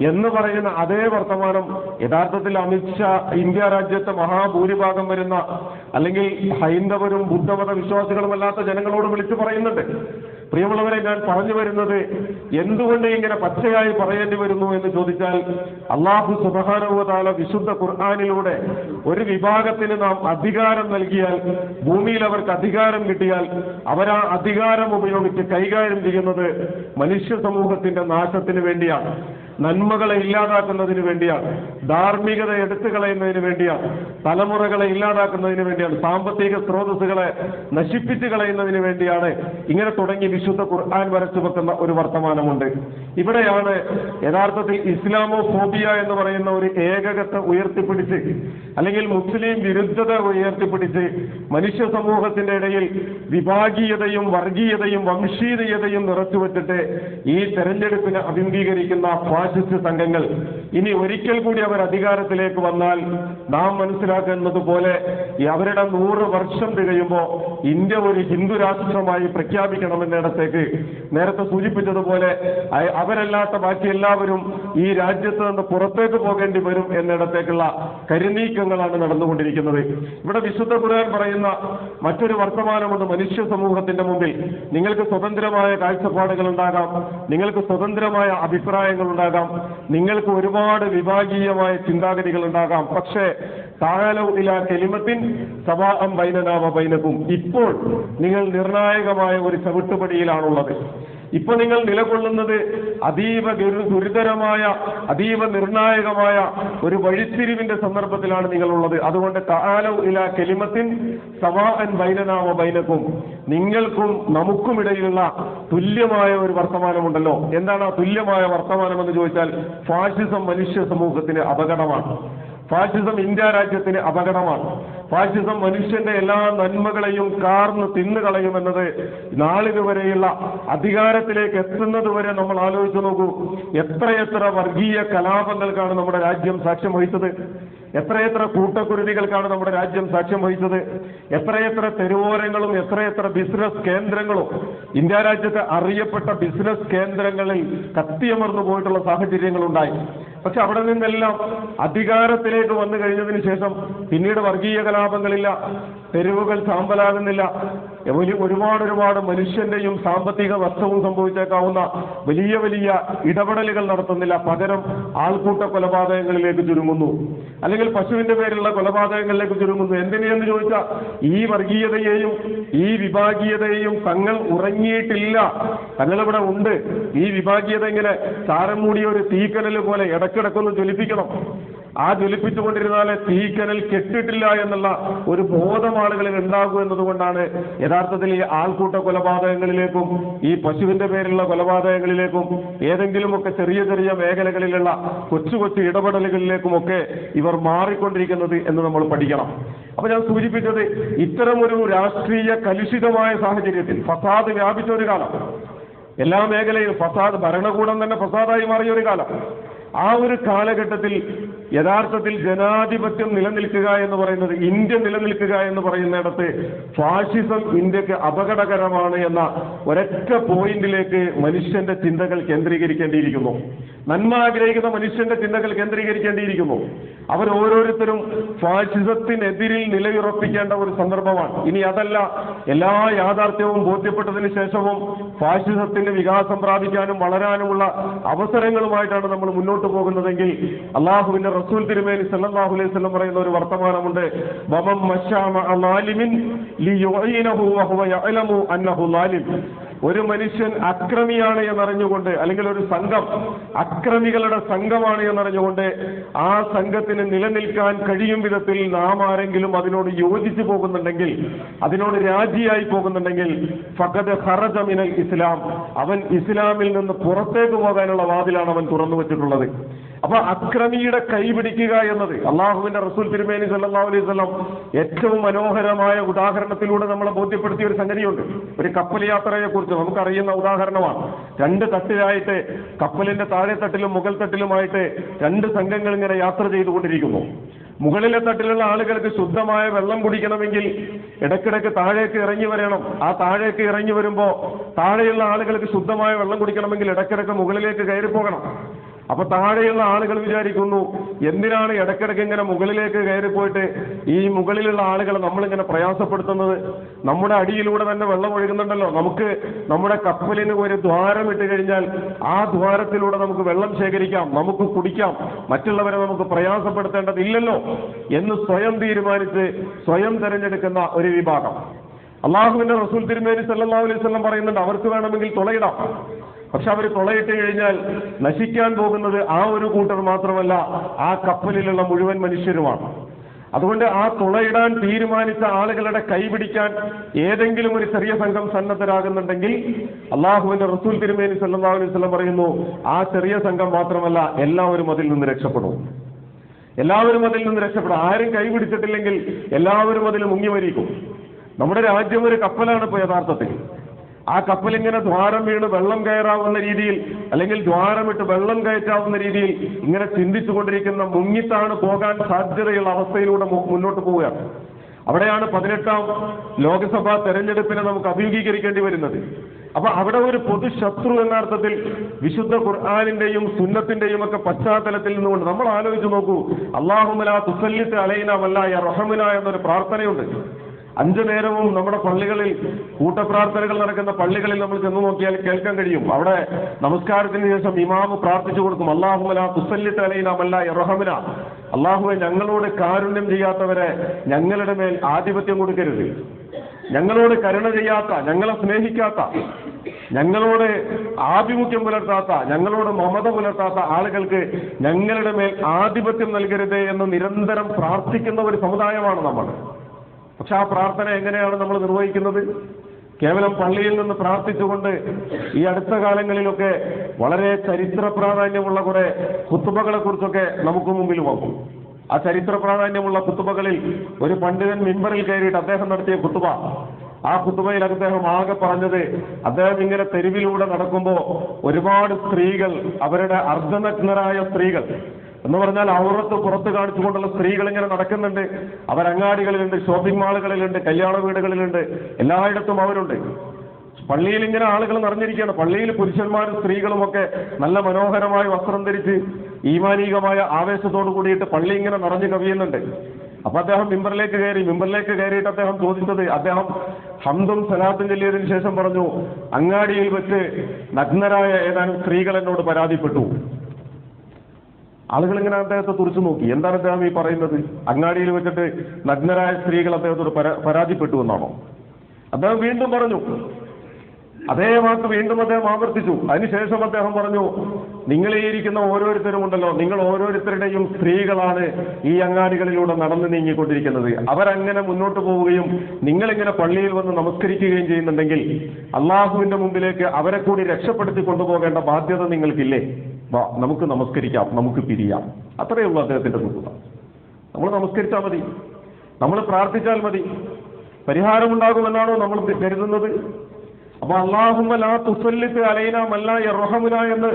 എന്ന് പറയുന്ന അതേ വർത്തമാനം യഥാർത്ഥത്തിൽ അമിത്ഷാ ഇന്ത്യ രാജ്യത്തെ മഹാഭൂരിഭാഗം വരുന്ന, അല്ലെങ്കിൽ ഹൈന്ദവരും ബുദ്ധമത വിശ്വാസികളുമല്ലാത്ത ജനങ്ങളോട് വിളിച്ചു പറയുന്നുണ്ട്. പ്രിയമുള്ളവരെ, ഞാൻ പറഞ്ഞു വരുന്നത് എന്തുകൊണ്ട് ഇങ്ങനെ പച്ചയായി പറയേണ്ടി വരുന്നു എന്ന് ചോദിച്ചാൽ, അല്ലാഹു സുബ്ഹാനഹു വ തആല വിശുദ്ധ ഖുർആനിലൂടെ ഒരു വിഭാഗത്തിന് നാം അധികാരം നൽകിയാൽ, ഭൂമിയിൽ അവർക്ക് അധികാരം കിട്ടിയാൽ, അവരാ അധികാരം ഉപയോഗിച്ച് കൈകാര്യം ചെയ്യുന്നത് മനുഷ്യ സമൂഹത്തിന്റെ നാശത്തിന് വേണ്ടിയാണ്, നന്മകളെ ഇല്ലാതാക്കുന്നതിന് വേണ്ടിയാണ്, ധാർമ്മികത എടുത്തു കളയുന്നതിന് വേണ്ടിയാണ്, തലമുറകളെ ഇല്ലാതാക്കുന്നതിന് വേണ്ടിയാണ്, സാമ്പത്തിക സ്രോതസ്സുകളെ നശിപ്പിച്ചു കളയുന്നതിന് വേണ്ടിയാണ്. ഇങ്ങനെ തുടങ്ങി വിശുദ്ധ ഖുർആൻ വരച്ചു വെക്കുന്ന ഒരു വർത്തമാനമുണ്ട്. ഇവിടെയാണ് യഥാർത്ഥത്തിൽ ഇസ്ലാമോ ഫോബിയ എന്ന് പറയുന്ന ഒരു ഏകകത്തെ ഉയർത്തിപ്പിടിച്ച്, അല്ലെങ്കിൽ മുസ്ലിം വിരുദ്ധത ഉയർത്തിപ്പിടിച്ച് മനുഷ്യ സമൂഹത്തിന്റെ ഇടയിൽ വിഭാഗീയതയും വർഗീയതയും വംശീയതയും നിറച്ചുവെച്ചിട്ട് ഈ തെരഞ്ഞെടുപ്പിനെ അഭിമുഖീകരിക്കുന്ന ഫാസിസ്റ്റ് സംഘങ്ങൾ ഇനി ഒരിക്കൽ കൂടി അവർ അധികാരത്തിലേക്ക് വന്നാൽ നാം മനസ്സിലാക്കുന്നത് പോലെ അവരുടെ 100 വർഷം തികയുമ്പോൾ ഇന്ത്യ ഒരു ഹിന്ദു രാഷ്ട്രമായി പ്രഖ്യാപിക്കണമെന്നിടത്തേക്ക്, നേരത്തെ സൂചിപ്പിച്ചതുപോലെ അവരല്ലാത്ത ബാക്കി എല്ലാവരും ഈ രാജ്യത്ത് നിന്ന് പുറത്തേക്ക് പോകേണ്ടി വരും എന്നിടത്തേക്കുള്ള കരുനീക്കങ്ങളാണ് നടന്നുകൊണ്ടിരിക്കുന്നത്. ഇവിടെ വിശുദ്ധ ഖുർആൻ പറയുന്ന മറ്റൊരു വർത്തമാനമുണ്ട് മനുഷ്യ സമൂഹത്തിന്റെ മുമ്പിൽ. നിങ്ങൾക്ക് സ്വതന്ത്രമായ കാഴ്ചപ്പാടുകൾ ഉണ്ടാകാം, നിങ്ങൾക്ക് സ്വതന്ത്രമായ അഭിപ്രായങ്ങൾ ഉണ്ടാകാം, നിങ്ങൾക്ക് ഒരുപാട് വിഭാഗീയമായ ചിന്താഗതികൾ ഉണ്ടാകാം. പക്ഷേ തആലൗ ഇലാ കലിമത്തിൻ സവാഅൻ ബൈനനാ വ ബൈനകും, ഇപ്പോൾ നിങ്ങൾ നിർണായകമായ ഒരു ചവിട്ടുപടിയിലാണുള്ളത്. ഇപ്പോൾ നിങ്ങൾ നിലകൊള്ളുന്നത് അതീവ ഗുരുതരമായ അതീവ നിർണായകമായ ഒരു വഴിത്തിരിവിന്റെ സന്ദർഭത്തിലാണ് നിങ്ങളുള്ളത്. അതുകൊണ്ട് തആലൗ ഇലാ കലിമത്തിൻ സവാഅൻ ബൈനനാ വ ബൈനക്കും, നിങ്ങൾക്കും നമുക്കുമിടയിലുള്ള തുല്യമായ ഒരു വർത്തമാനമുണ്ടല്ലോ. എന്താണ് ആ തുല്യമായ വർത്തമാനമെന്ന് ചോദിച്ചാൽ, ഫാഷിസം മനുഷ്യ സമൂഹത്തിന് അപകടമാണ്. ഫാഷിസം ഇന്ത്യ രാജ്യത്തിന് അപകടമാണ്. ഫാഷിസം മനുഷ്യന്റെ എല്ലാ നന്മകളെയും കാർന്ന് തിന്നുകളയുമെന്നത് നാളിതുവരെയുള്ള അധികാരത്തിലേക്ക് എത്തുന്നത് വരെ നമ്മൾ ആലോചിച്ചു നോക്കൂ. എത്രയെത്ര വർഗീയ കലാപങ്ങൾക്കാണ് നമ്മുടെ രാജ്യം സാക്ഷ്യം വഹിച്ചത്, എത്രയെത്ര കൂട്ടക്കുരുതികൾക്കാണ് നമ്മുടെ രാജ്യം സാക്ഷ്യം വഹിച്ചത്, എത്രയെത്ര തെരുവോരങ്ങളും എത്രയെത്ര ബിസിനസ് കേന്ദ്രങ്ങളും ഇന്ത്യ രാജ്യത്തെ അറിയപ്പെട്ട ബിസിനസ് കേന്ദ്രങ്ങളിൽ കത്തിയമർന്നു പോയിട്ടുള്ള സാഹചര്യങ്ങളുണ്ടായി. പക്ഷെ അവിടെ നിന്നെല്ലാം അധികാരത്തിലേക്ക് വന്നു കഴിഞ്ഞതിന് ശേഷം പിന്നീട് വർഗീയ കലാപങ്ങളില്ല, തെരുവുകൾ സാമ്പലാകുന്നില്ല, ഒരുപാട് മനുഷ്യന്റെയും സാമ്പത്തിക നഷ്ടവും സംഭവിച്ചേക്കാവുന്ന വലിയ വലിയ ഇടപെടലുകൾ നടത്തുന്നില്ല. പകരം ആൾക്കൂട്ട കൊലപാതകങ്ങളിലേക്ക് ചുരുങ്ങുന്നു, അല്ലെങ്കിൽ പശുവിന്റെ പേരിലുള്ള കൊലപാതകങ്ങളിലേക്ക് ചുരുങ്ങുന്നു. എന്തിനെന്ന് ചോദിച്ചാൽ ഈ വർഗീയതയെയും ഈ വിഭാഗീയതയെയും തങ്ങൾ ഉറങ്ങിയിട്ടില്ല, തങ്ങളിവിടെ ഉണ്ട്. ഈ വിഭാഗീയത ഇങ്ങനെ ചാരം മൂടിയ ഒരു തീക്കനൽ പോലെ ഇടക്കിടക്കൊന്ന് ജ്വലിപ്പിക്കണം. ആ ജ്വലിപ്പിച്ചുകൊണ്ടിരുന്നാലേ തീക്കനൽ കെട്ടിട്ടില്ല എന്നുള്ള ഒരു ബോധം ആളുകളിൽ ഉണ്ടാകൂ എന്നതുകൊണ്ടാണ് യഥാർത്ഥത്തിൽ ഈ ആൾക്കൂട്ട കൊലപാതകങ്ങളിലേക്കും ഈ പശുവിന്റെ പേരിലുള്ള കൊലപാതകങ്ങളിലേക്കും ഏതെങ്കിലുമൊക്കെ ചെറിയ ചെറിയ മേഖലകളിലുള്ള കൊച്ചു കൊച്ചു ഇടപെടലുകളിലേക്കുമൊക്കെ ഇവർ മാറിക്കൊണ്ടിരിക്കുന്നത് എന്ന് നമ്മൾ പഠിക്കണം. അപ്പൊ ഞാൻ സൂചിപ്പിച്ചത്, ഇത്തരമൊരു രാഷ്ട്രീയ കലുഷിതമായ സാഹചര്യത്തിൽ ഫസാദ് വ്യാപിച്ച ഒരു കാലം, എല്ലാ മേഖലയിലും ഫസാദ്, ഭരണകൂടം തന്നെ ഫസാദായി മാറിയ ഒരു കാലം. ആ ഒരു കാലഘട്ടത്തിൽ യഥാർത്ഥത്തിൽ ജനാധിപത്യം നിലനിൽക്കുക എന്ന് പറയുന്നത്, ഇന്ത്യ നിലനിൽക്കുക എന്ന് പറയുന്നിടത്ത് ഫാഷിസം ഇന്ത്യക്ക് അപകടകരമാണ് എന്ന ഒരൊറ്റ പോയിന്റിലേക്ക് മനുഷ്യന്റെ ചിന്തകൾ കേന്ദ്രീകരിക്കേണ്ടിയിരിക്കുന്നു. നന്മ ആഗ്രഹിക്കുന്ന മനുഷ്യന്റെ ചിന്തകൾ കേന്ദ്രീകരിക്കേണ്ടിയിരിക്കുന്നു. അവർ ഓരോരുത്തരും ഫാഷിസത്തിനെതിരിൽ നിലയുറപ്പിക്കേണ്ട ഒരു സന്ദർഭമാണ്. ഇനി അതല്ല, എല്ലാ യാഥാർത്ഥ്യവും ബോധ്യപ്പെട്ടതിന് ശേഷവും ഫാഷിസത്തിന് വികാസം പ്രാപിക്കാനും വളരാനുമുള്ള അവസരങ്ങളുമായിട്ടാണ് നമ്മൾ മുന്നോട്ട് പോകുന്നതെങ്കിൽ, അള്ളാഹുവിന്റെ റസൂൽ തിരുമേനി സല്ലല്ലാഹു അലൈഹി വസല്ലം പറയുന്ന ഒരു വർത്തമാനമുണ്ട്, വമൻ മശാ മഅ ളാലിമിൻ ലിയുഈനഹു വഹുവ യഅലമു അന്നഹു ളാലിം. ഒരു മനുഷ്യൻ അക്രമിയാണ് എന്നറിഞ്ഞുകൊണ്ട്, അല്ലെങ്കിൽ ഒരു സംഘം അക്രമികളുടെ സംഘമാണ് എന്നറിഞ്ഞുകൊണ്ട് ആ സംഘത്തിന് നിലനിൽക്കാൻ കഴിയും വിധത്തിൽ നാം ആരെങ്കിലും അതിനോട് യോജിച്ചു പോകുന്നുണ്ടെങ്കിൽ, അതിനോട് രാജിയായി പോകുന്നുണ്ടെങ്കിൽ, ഫഖദ് ഖറജ മിനൽ ഇസ്ലാം, അവൻ ഇസ്ലാമിൽ നിന്ന് പുറത്തേക്ക് പോകാനുള്ള വാതിലാണ് അവൻ തുറന്നു വെച്ചിട്ടുള്ളത്. അപ്പൊ അക്രമിയുടെ കൈപിടിക്കുക എന്നത് അള്ളാഹുവിന്റെ റസൂൽ തിരുമേനി സല്ലല്ലാഹു അലൈഹി വസല്ലം ഏറ്റവും മനോഹരമായ ഉദാഹരണത്തിലൂടെ നമ്മളെ ബോധ്യപ്പെടുത്തിയ ഒരു സംഗതിയുണ്ട്. ഒരു കപ്പൽ യാത്രയെ കുറിച്ച് നമുക്കറിയുന്ന ഉദാഹരണമാണ്. രണ്ട് തട്ടിലായിട്ട്, കപ്പലിന്റെ താഴെ തട്ടിലും മുകൾ തട്ടിലുമായിട്ട് രണ്ട് സംഘങ്ങൾ ഇങ്ങനെ യാത്ര ചെയ്തുകൊണ്ടിരിക്കുന്നു. മുകളിലെ തട്ടിലുള്ള ആളുകൾക്ക് ശുദ്ധമായ വെള്ളം കുടിക്കണമെങ്കിൽ ഇടയ്ക്കിടയ്ക്ക് താഴേക്ക് ഇറങ്ങി വരണം. ആ താഴേക്ക് ഇറങ്ങി വരുമ്പോ താഴെയുള്ള ആളുകൾക്ക് ശുദ്ധമായ വെള്ളം കുടിക്കണമെങ്കിൽ ഇടയ്ക്കിടയ്ക്ക് മുകളിലേക്ക് കയറി പോകണം. അപ്പൊ താഴെയുള്ള ആളുകൾ വിചാരിക്കുന്നു, എന്തിനാണ് ഇടയ്ക്കിടയ്ക്ക് ഇങ്ങനെ മുകളിലേക്ക് കയറിപ്പോയിട്ട് ഈ മുകളിലുള്ള ആളുകളെ നമ്മളിങ്ങനെ പ്രയാസപ്പെടുത്തുന്നത്? നമ്മുടെ അടിയിലൂടെ തന്നെ വെള്ളം ഒഴുകുന്നുണ്ടല്ലോ, നമുക്ക് നമ്മുടെ കപ്പലിന് ഒരു ദ്വാരം ഇട്ട് കഴിഞ്ഞാൽ ആ ദ്വാരത്തിലൂടെ നമുക്ക് വെള്ളം ശേഖരിക്കാം, നമുക്ക് കുടിക്കാം, മറ്റുള്ളവരെ നമുക്ക് പ്രയാസപ്പെടുത്തേണ്ടതില്ലല്ലോ എന്ന് സ്വയം തീരുമാനിച്ച് സ്വയം തെരഞ്ഞെടുക്കുന്ന ഒരു വിഭാഗം. അള്ളാഹുവിന്റെ റസൂൽ തിരുമേനി സല്ലല്ലാഹു അലൈഹി വസല്ലം പറയുന്നുണ്ട്, അവർക്ക് വേണമെങ്കിൽ തുളയിടാം. പക്ഷെ അവർ തുളയിട്ട് കഴിഞ്ഞാൽ നശിക്കാൻ പോകുന്നത് ആ ഒരു കൂട്ടർ മാത്രമല്ല, ആ കപ്പലിലുള്ള മുഴുവൻ മനുഷ്യരുമാണ്. അതുകൊണ്ട് ആ തുളയിടാൻ തീരുമാനിച്ച ആളുകളുടെ കൈപിടിക്കാൻ ഏതെങ്കിലും ഒരു ചെറിയ സംഘം സന്നദ്ധരാകുന്നുണ്ടെങ്കിൽ അള്ളാഹുവിന്റെ റസൂൽ തിരുമേനി സല്ലല്ലാഹു അലൈഹി വസല്ലം പറയുന്നു, ആ ചെറിയ സംഘം മാത്രമല്ല, എല്ലാവരും അതിൽ നിന്ന് രക്ഷപ്പെടും. എല്ലാവരും അതിൽ നിന്ന് രക്ഷപ്പെടും. ആരും കൈപിടിച്ചിട്ടില്ലെങ്കിൽ എല്ലാവരും അതിൽ മുങ്ങി മരിക്കും. നമ്മുടെ രാജ്യം ഒരു കപ്പലാണ് ഇപ്പോൾ യഥാർത്ഥത്തിൽ. ആ കപ്പലിങ്ങനെ ദ്വാരം വീണ് വെള്ളം കയറാവുന്ന രീതിയിൽ, അല്ലെങ്കിൽ ദ്വാരമിട്ട് വെള്ളം കയറ്റാവുന്ന രീതിയിൽ ഇങ്ങനെ ചിന്തിച്ചുകൊണ്ടിരിക്കുന്ന, മുങ്ങിത്താണ് പോകാൻ സാധ്യതയുള്ള അവസ്ഥയിലൂടെ മുന്നോട്ട് പോവുകയാണ്. അവിടെയാണ് 18ാം ലോക്സഭാ തെരഞ്ഞെടുപ്പിനെ നമുക്ക് അഭിമുഖീകരിക്കേണ്ടി വരുന്നത്. അപ്പൊ അവിടെ ഒരു പൊതുശത്രു എന്ന അർത്ഥത്തിൽ വിശുദ്ധ ഖുർആനിന്റെയും സുന്നത്തിന്റെയും ഒക്കെ പശ്ചാത്തലത്തിൽ നിന്നുകൊണ്ട് നമ്മൾ ആലോചിച്ച് നോക്കൂ. അല്ലാഹുമ്മ ലാ തുസല്ലിത് അലൈനാ വലാ യർഹമുനാ എന്നൊരു പ്രാർത്ഥനയുണ്ട്. 5 നേരവും നമ്മുടെ പള്ളികളിൽ കൂട്ടപ്രാർത്ഥനകൾ നടക്കുന്ന പള്ളികളിൽ നമ്മൾ ചെന്ന് നോക്കിയാൽ കേൾക്കാൻ കഴിയും. അവിടെ നമസ്കാരത്തിന് ശേഷം ഇമാമ് പ്രാർത്ഥിച്ചു കൊടുക്കും, അല്ലാഹുമ്മ ലാ തുസല്ലിത് അലൈനാ വലാ യർഹമുനാ, അല്ലാഹുവേ ഞങ്ങളോട് കാരുണ്യം ചെയ്യാത്തവരെ ഞങ്ങളുടെ മേൽ ആധിപത്യം കൊടുക്കരുത്, ഞങ്ങളോട് കരുണ ചെയ്യാത്ത, ഞങ്ങളെ സ്നേഹിക്കാത്ത, ഞങ്ങളോട് ആഭിമുഖ്യം പുലർത്താത്ത, ഞങ്ങളോട് മമത പുലർത്താത്ത ആളുകൾക്ക് ഞങ്ങളുടെ മേൽ ആധിപത്യം നൽകരുത് എന്ന് നിരന്തരം പ്രാർത്ഥിക്കുന്ന ഒരു സമുദായമാണ് നമ്മൾ. പക്ഷെ ആ പ്രാർത്ഥന എങ്ങനെയാണ് നമ്മൾ നിർവഹിക്കുന്നത്? കേവലം പള്ളിയിൽ നിന്ന് പ്രാർത്ഥിച്ചുകൊണ്ട് ഈ അടുത്ത കാലങ്ങളിലൊക്കെ വളരെ ചരിത്ര പ്രാധാന്യമുള്ള കുറെ ഖുത്ബകളെ കുറിച്ചൊക്കെ നമുക്ക് മുമ്പിൽ വന്നു. ആ ചരിത്ര പ്രാധാന്യമുള്ള ഖുത്ബകളിൽ ഒരു പണ്ഡിതൻ മിമ്പറിൽ കയറിയിട്ട് അദ്ദേഹം നടത്തിയ ഖുത്ബ, ആ ഖുത്ബയിൽ അദ്ദേഹം ആകെ പറഞ്ഞത്, അദ്ദേഹം ഇങ്ങനെ തെരുവിലൂടെ നടക്കുമ്പോൾ ഒരുപാട് സ്ത്രീകൾ, അവരുടെ അർദ്ധനഗ്നരായ സ്ത്രീകൾ എന്ന് പറഞ്ഞാൽ ഔറത്ത് പുറത്ത് കാണിച്ചുകൊണ്ടുള്ള സ്ത്രീകൾ ഇങ്ങനെ നടക്കുന്നുണ്ട്. അവരങ്ങാടികളിലുണ്ട്, ഷോപ്പിംഗ് മാളുകളിലുണ്ട്, കല്യാണ വീടുകളിലുണ്ട്, എല്ലായിടത്തും അവരുണ്ട്. പള്ളിയിൽ ഇങ്ങനെ ആളുകൾ നിറഞ്ഞിരിക്കുകയാണ്. പള്ളിയിൽ പുരുഷന്മാരും സ്ത്രീകളുമൊക്കെ നല്ല മനോഹരമായ വസ്ത്രം ധരിച്ച് ഈമാനികമായ ആവേശത്തോടു കൂടിയിട്ട് പള്ളി ഇങ്ങനെ നിറഞ്ഞു കവിയുന്നുണ്ട്. അപ്പൊ അദ്ദേഹം മിമ്പറിലേക്ക് കയറിയിട്ട് അദ്ദേഹം ചോദിച്ചത്, അദ്ദേഹം ഹംദും സലാത്തും ചൊല്ലിയതിനു ശേഷം പറഞ്ഞു, അങ്ങാടിയിൽ വെച്ച് നഗ്നരായ ഏതാനും സ്ത്രീകൾ എന്നോട് പരാതിപ്പെട്ടു. ആളുകൾ ഇങ്ങനെ അദ്ദേഹത്തെ തുറച്ചു നോക്കി. എന്താണ് അദ്ദേഹം ഈ പറയുന്നത്? അങ്ങാടിയിൽ വെച്ചിട്ട് നഗ്നരായ സ്ത്രീകൾ അദ്ദേഹത്തോട് പരാതിപ്പെട്ടു എന്നാണോ? അദ്ദേഹം വീണ്ടും പറഞ്ഞു, അതേ വാക്ക് വീണ്ടും അദ്ദേഹം ആവർത്തിച്ചു. അതിനുശേഷം അദ്ദേഹം പറഞ്ഞു, നിങ്ങൾ ഈ ഇരിക്കുന്ന ഓരോരുത്തരും ഉണ്ടല്ലോ, നിങ്ങൾ ഓരോരുത്തരുടെയും സ്ത്രീകളാണ് ഈ അങ്ങാടികളിലൂടെ നടന്നു നീങ്ങിക്കൊണ്ടിരിക്കുന്നത്. അവരങ്ങനെ മുന്നോട്ട് പോവുകയും നിങ്ങളിങ്ങനെ പള്ളിയിൽ വന്ന് നമസ്കരിക്കുകയും ചെയ്യുന്നുണ്ടെങ്കിൽ അള്ളാഹുവിന്റെ മുമ്പിലേക്ക് അവരെ കൂടി രക്ഷപ്പെടുത്തി കൊണ്ടുപോകേണ്ട ബാധ്യത നിങ്ങൾക്കില്ലേ? വാ, നമുക്ക് നമസ്കരിക്കാം, നമുക്ക് പിരിയാം. അത്രയേ ഉള്ളൂ അദ്ദേഹത്തിന്റെ കുത്തുക. നമ്മൾ നമസ്കരിച്ചാൽ മതി, നമ്മൾ പ്രാർത്ഥിച്ചാൽ മതി, പരിഹാരമുണ്ടാകുമെന്നാണോ നമ്മൾ കരുതുന്നത്? അപ്പൊ അല്ലാഹുമ്മ ലാ തുസല്ലിത്ത് അലൈനാ മല്ലാ യർഹമുനാ എന്ന്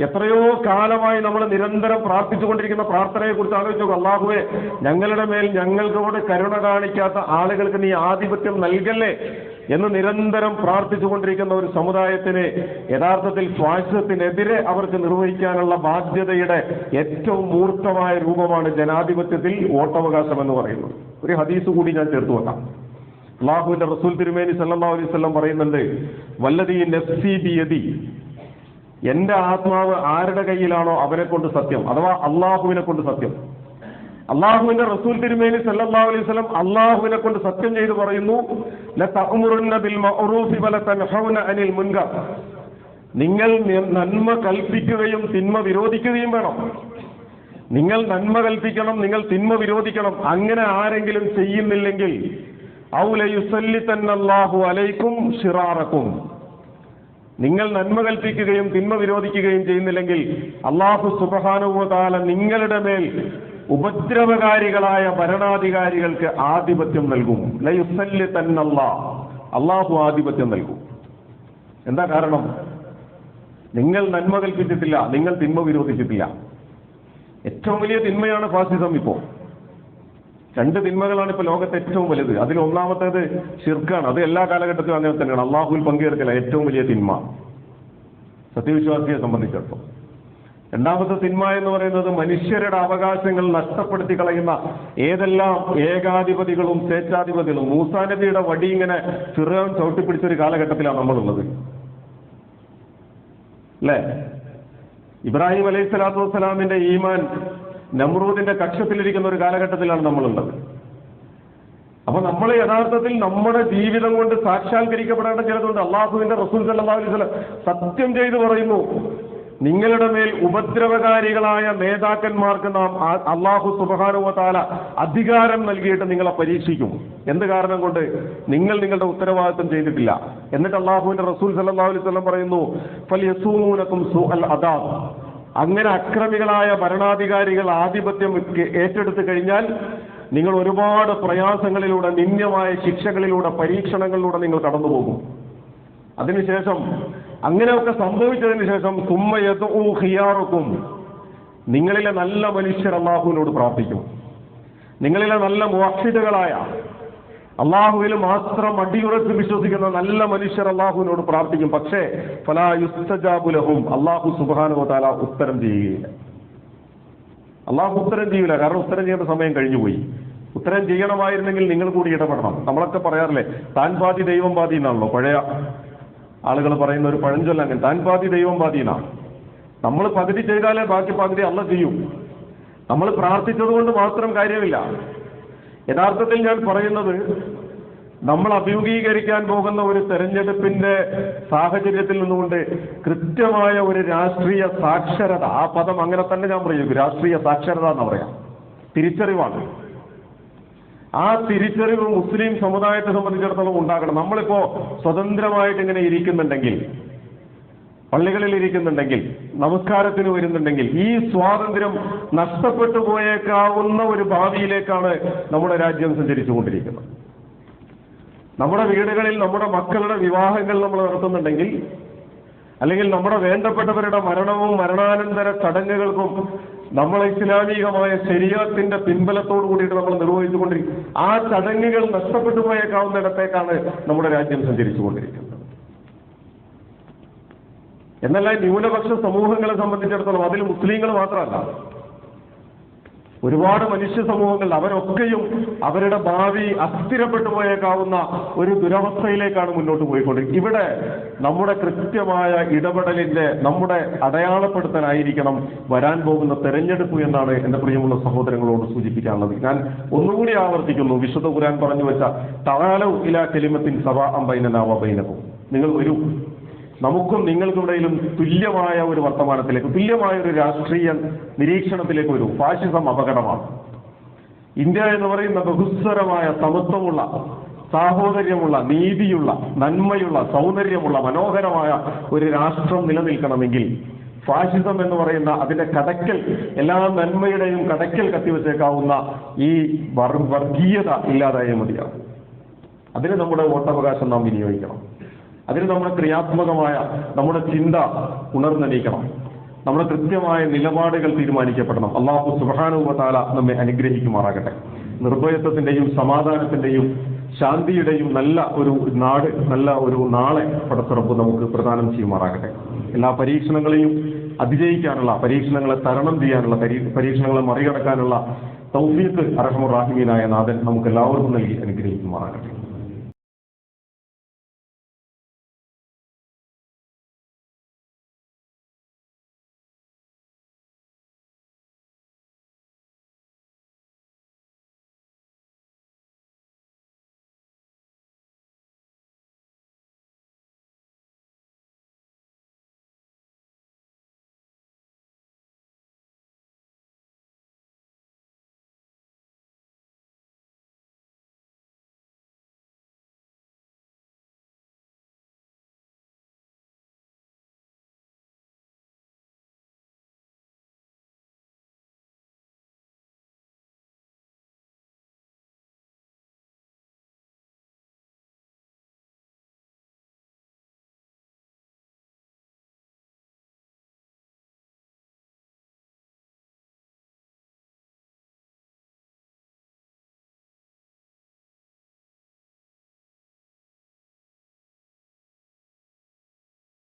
എത്രയോ കാലമായി നമ്മൾ നിരന്തരം പ്രാർത്ഥിച്ചുകൊണ്ടിരിക്കുന്ന പ്രാർത്ഥനയെ കുറിച്ച് ആലോചിച്ചു. അല്ലാഹുവേ, ഞങ്ങളുടെ മേൽ ഞങ്ങളോട് കരുണ കാണിക്കാത്ത ആളുകൾക്ക് നീ ആധിപത്യം നൽകല്ലേ എന്ന് നിരന്തരം പ്രാർത്ഥിച്ചുകൊണ്ടിരിക്കുന്ന ഒരു സമുദായത്തിന് യഥാർത്ഥത്തിൽ സ്വാശ്രയത്തിനെതിരെ അവർക്ക് നിർവഹിക്കാനുള്ള ബാധ്യതയുടെ ഏറ്റവും മൂർത്തമായ രൂപമാണ് ജനാധിപത്യത്തിൽ വോട്ടവകാശം എന്ന് പറയുന്നത്. ഒരു ഹദീസ് കൂടി ഞാൻ ചേർത്ത് വെക്കാം. അല്ലാഹുവിന്റെ റസൂൽ തിരുമേനി സല്ലല്ലാഹു അലൈഹി വസല്ലം പറയുന്നുണ്ട്, വല്ലദീ നഫ്സി ബിയദി, എന്റെ ആത്മാവ് ആരുടെ കയ്യിലാണോ അവനെ കൊണ്ട് സത്യം, അഥവാ അള്ളാഹുവിനെ കൊണ്ട് സത്യം. അള്ളാഹുവിന്റെ റസൂൽ തിരുമേനി സല്ലല്ലാഹു അലൈഹി വസല്ലം അള്ളാഹുവിനെ കൊണ്ട് സത്യം ചെയ്ത് പറയുന്നു, ലതഅമുറുന്ന ബിൽ മഅറൂഫി വലതൻഹൗന അനിൽ മുൻകർ, നിങ്ങൾ നന്മ കൽപ്പിക്കുകയും തിന്മ വിരോധിക്കുകയും വേണം. നിങ്ങൾ നന്മ കൽപ്പിക്കണം, നിങ്ങൾ തിന്മ വിരോധിക്കണം. അങ്ങനെ ആരെങ്കിലും ചെയ്യുന്നില്ലെങ്കിൽ ഔ ലയുസല്ലിതന്നല്ലാഹു അലൈക്കും ശിറാറക്കും, നിങ്ങൾ നന്മ കൽപ്പിക്കുകയും തിന്മ വിരോധിക്കുകയും ചെയ്യുന്നില്ലെങ്കിൽ അല്ലാഹു സുബ്ഹാനഹു വ തആല നിങ്ങളുടെ മേൽ ഉപദ്രവകാരികളായ ഭരണാധികാരികൾക്ക് ആധിപത്യം നൽകും. ലയുസല്ലിതന്നല്ലാഹ്, അല്ലാഹു ആധിപത്യം നൽകും. എന്താ കാരണം? നിങ്ങൾ നന്മ കൽപ്പിച്ചിട്ടില്ല, നിങ്ങൾ തിന്മ വിരോധിച്ചിട്ടില്ല. ഏറ്റവും വലിയ തിന്മയാണ് ഫാസിസം. ഇപ്പോൾ രണ്ട് തിന്മകളാണ് ഇപ്പോൾ ലോകത്തെ ഏറ്റവും വലുത്. അതിൽ ഒന്നാമത്തേത് ശിർക്കാണ്. അത് എല്ലാ കാലഘട്ടത്തിലും അങ്ങനെ തന്നെയാണ്. അള്ളാഹുവിൽ പങ്കുചേർക്കല ഏറ്റവും വലിയ തിന്മ സത്യവിശ്വാസിയെ സംബന്ധിച്ചിടത്തോളം. രണ്ടാമത്തെ തിന്മ എന്ന് പറയുന്നത് മനുഷ്യരുടെ അവകാശങ്ങൾ നഷ്ടപ്പെടുത്തി കളയുന്ന ഏതെല്ലാം ഏകാധിപതികളും സ്വേച്ഛാധിപതികളും. മൂസാ നബിയുടെ വടി ഇങ്ങനെ ഫിർഔൻ ചവിട്ടിപ്പിടിച്ചൊരു കാലഘട്ടത്തിലാണ് നമ്മളുള്ളത്, അല്ലേ? ഇബ്രാഹിം അലൈഹി സ്വലാത്തു വസ്സലാമിന്റെ ഈമാൻ നമ്രൂദിന്റെ കക്ഷത്തിലിരിക്കുന്ന ഒരു കാലഘട്ടത്തിലാണ് നമ്മളുള്ളത്. അപ്പൊ നമ്മൾ യഥാർത്ഥത്തിൽ നമ്മുടെ ജീവിതം കൊണ്ട് സാക്ഷാത്കരിക്കപ്പെടേണ്ട ചിലതുണ്ട്. അള്ളാഹുവിന്റെ റസൂൽ സല്ലല്ലാഹു അലൈഹി വസല്ലം സത്യം ചെയ്തു പറയുന്നു, നിങ്ങളുടെ മേൽ ഉപദ്രവകാരികളായ നേതാക്കന്മാർക്ക് നാം അല്ലാഹു സുബ്ഹാനഹു വ തആല അധികാരം നൽകിയിട്ട് നിങ്ങളെ പരീക്ഷിക്കും. എന്ത് കാരണം കൊണ്ട്? നിങ്ങൾ നിങ്ങളുടെ ഉത്തരവാദിത്വം ചെയ്തിട്ടില്ല. എന്നിട്ട് അള്ളാഹുവിന്റെ റസൂൽ സല്ലല്ലാഹു അലൈഹി വസല്ലം പറയുന്നു, ഫൽയസൂമൂനകും സൂഅൽ അദാബ്, അങ്ങനെ അക്രമികളായ ഭരണാധികാരികൾ ആധിപത്യം ഏറ്റെടുത്തു കഴിഞ്ഞാൽ നിങ്ങൾ ഒരുപാട് പ്രയാസങ്ങളിലൂടെ, നിന്ദ്യമായ ശിക്ഷകളിലൂടെ, പരീക്ഷണങ്ങളിലൂടെ നിങ്ങൾ കടന്നുപോകും. അതിനുശേഷം അങ്ങനെയൊക്കെ സംഭവിച്ചതിന് ശേഷം സുമ്മ യദ്ഉ ഖിയാറുക്കും, നിങ്ങളിലെ നല്ല മനുഷ്യർ അല്ലാഹുവിനോട് പ്രാർത്ഥിക്കും. നിങ്ങളിലെ നല്ല മുവഹ്ഹിദുകളായ, അള്ളാഹുവിൽ മാത്രം അടിയുറച്ച് വിശ്വസിക്കുന്ന നല്ല മനുഷ്യർ അള്ളാഹുവിനോട് പ്രാർത്ഥിക്കും. പക്ഷേ ഫലാ യുസ്തജാബു ലഹും, അള്ളാഹു സുബ്ഹാനഹു വ തആല ഉത്തരം ചെയ്യുകയില്ല. അള്ളാഹു ഉത്തരം ചെയ്യില്ല. കാരണം ഉത്തരം ചെയ്യേണ്ട സമയം കഴിഞ്ഞുപോയി. ഉത്തരം ചെയ്യണമായിരുന്നെങ്കിൽ നിങ്ങൾ കൂടി ഇടപെടണം. നമ്മളൊക്കെ പറയാറില്ലേ, താൻ പാതി ദൈവം പാതി എന്നാണല്ലോ പഴയ ആളുകൾ പറയുന്ന ഒരു പഴഞ്ചൊല്ല. അങ്ങനെ താൻ പാതി ദൈവം പാതി എന്നാണ്. നമ്മൾ പകുതി ചെയ്താലേ ബാക്കി പകുതി അള്ളാഹ് ചെയ്യും. നമ്മൾ പ്രാർത്ഥിച്ചത് കൊണ്ട് മാത്രം കാര്യമില്ല. യഥാർത്ഥത്തിൽ ഞാൻ പറയുന്നത്, നമ്മൾ അഭിമുഖീകരിക്കാൻ പോകുന്ന ഒരു തെരഞ്ഞെടുപ്പിന്റെ സാഹചര്യത്തിൽ നിന്നുകൊണ്ട് കൃത്യമായ ഒരു രാഷ്ട്രീയ സാക്ഷരത, ആ പദം അങ്ങനെ തന്നെ ഞാൻ പറയൂ, രാഷ്ട്രീയ സാക്ഷരത എന്ന് പറയാം, തിരിച്ചറിവാണ്. ആ തിരിച്ചറിവ് മുസ്ലിം സമുദായത്തെ സംബന്ധിച്ചിടത്തോളം ഉണ്ടാകണം. നമ്മളിപ്പോ സ്വതന്ത്രമായിട്ട് ഇങ്ങനെ ഇരിക്കുന്നുണ്ടെങ്കിൽ, പള്ളികളിൽ ഇരിക്കുന്നുണ്ടെങ്കിൽ, നമസ്കാരത്തിന് വരുന്നുണ്ടെങ്കിൽ, ഈ സ്വാതന്ത്ര്യം നഷ്ടപ്പെട്ടു പോയേക്കാവുന്ന ഒരു ഭാവിയിലേക്കാണ് നമ്മുടെ രാജ്യം സഞ്ചരിച്ചുകൊണ്ടിരിക്കുന്നത്. നമ്മുടെ വീടുകളിൽ നമ്മുടെ മക്കളുടെ വിവാഹങ്ങൾ നമ്മൾ നടത്തുന്നുണ്ടെങ്കിൽ, അല്ലെങ്കിൽ നമ്മുടെ വേണ്ടപ്പെട്ടവരുടെ മരണവും മരണാനന്തര ചടങ്ങുകൾക്കും നമ്മൾ ഇസ്ലാമികമായ ശരീഅത്തിന്റെ പിൻബലത്തോടു കൂടിയിട്ട് നമ്മൾ നിർവഹിച്ചുകൊണ്ടിരിക്കും. ആ ചടങ്ങുകൾ നഷ്ടപ്പെട്ടു പോയേക്കാവുന്നിടത്തേക്കാണ് നമ്മുടെ രാജ്യം സഞ്ചരിച്ചുകൊണ്ടിരിക്കുന്നത്. എന്നല്ല ന്യൂനപക്ഷ സമൂഹങ്ങളെ സംബന്ധിച്ചിടത്തോളം അതിൽ മുസ്ലിങ്ങൾ മാത്രമല്ല, ഒരുപാട് മനുഷ്യ സമൂഹങ്ങൾ, അവരൊക്കെയും അവരുടെ ഭാവി അസ്ഥിരപ്പെട്ടു പോയേക്കാവുന്ന ഒരു ദുരവസ്ഥയിലേക്കാണ് മുന്നോട്ട് പോയിക്കൊണ്ടിരിക്കുന്നത്. ഇവിടെ നമ്മുടെ കൃത്യമായ ഇടപെടലിന്റെ, നമ്മുടെ അടയാളപ്പെടുത്തലായിരിക്കണം വരാൻ പോകുന്ന തെരഞ്ഞെടുപ്പ് എന്നാണ് എന്റെ പ്രിയമുള്ള സഹോദരങ്ങളോട് സൂചിപ്പിക്കാനുള്ളത്. ഞാൻ ഒന്നുകൂടി ആവർത്തിക്കുന്നു, വിശുദ്ധ ഖുർആൻ പറഞ്ഞു വെച്ച തആലൗ ഇലാ കലിമത്തിൻ സവാഅൻ ബൈനനാ വ ബൈനകും, നിങ്ങൾ വരൂ, നമുക്കും നിങ്ങൾക്കിടയിലും തുല്യമായ ഒരു വർത്തമാനത്തിലേക്ക്, തുല്യമായ ഒരു രാഷ്ട്രീയ നിരീക്ഷണത്തിലേക്ക് വരൂ. ഫാഷിസം അപകടമാണ്. ഇന്ത്യ എന്ന് പറയുന്ന ബഹുസ്വരമായ, സമത്വമുള്ള, സാഹോദര്യമുള്ള, നീതിയുള്ള, നന്മയുള്ള, സൗന്ദര്യമുള്ള, മനോഹരമായ ഒരു രാഷ്ട്രം നിലനിൽക്കണമെങ്കിൽ ഫാഷിസം എന്ന് പറയുന്ന അതിന്റെ കടക്കൽ, എല്ലാ നന്മയുടെയും കടക്കൽ കത്തിവെച്ചേക്കാവുന്ന ഈ വർഗീയത ഇല്ലാതായാൽ മതിയാവും. അതിന് നമ്മുടെ വോട്ടവകാശം നാം വിനിയോഗിക്കണം. അതിന് നമ്മുടെ ക്രിയാത്മകമായ നമ്മുടെ ചിന്ത ഉണർന്നെണീക്കണം. നമ്മുടെ കൃത്യമായ നിലപാടുകൾ തീരുമാനിക്കപ്പെടണം. അല്ലാഹു സുബ്ഹാനഹു വ തആല നമ്മെ അനുഗ്രഹിക്കുമാറാകട്ടെ. നിർഭയത്വത്തിന്റെയും സമാധാനത്തിന്റെയും ശാന്തിയുടെയും നല്ല ഒരു നാട്, നല്ല ഒരു നാളെ പടച്ചിറപ്പ് നമുക്ക് പ്രദാനം ചെയ്യുമാറാകട്ടെ. എല്ലാ പരീക്ഷണങ്ങളെയും അതിജയിക്കാനുള്ള, പരീക്ഷണങ്ങളെ തരണം ചെയ്യാനുള്ള, പരീക്ഷണങ്ങളെ മറികടക്കാനുള്ള തൗഫീഖ് അർഹമുർ റഹീമീനായ നാഥൻ നമുക്ക് എല്ലാവർക്കും നൽകി അനുഗ്രഹിക്കുമാറാകട്ടെ.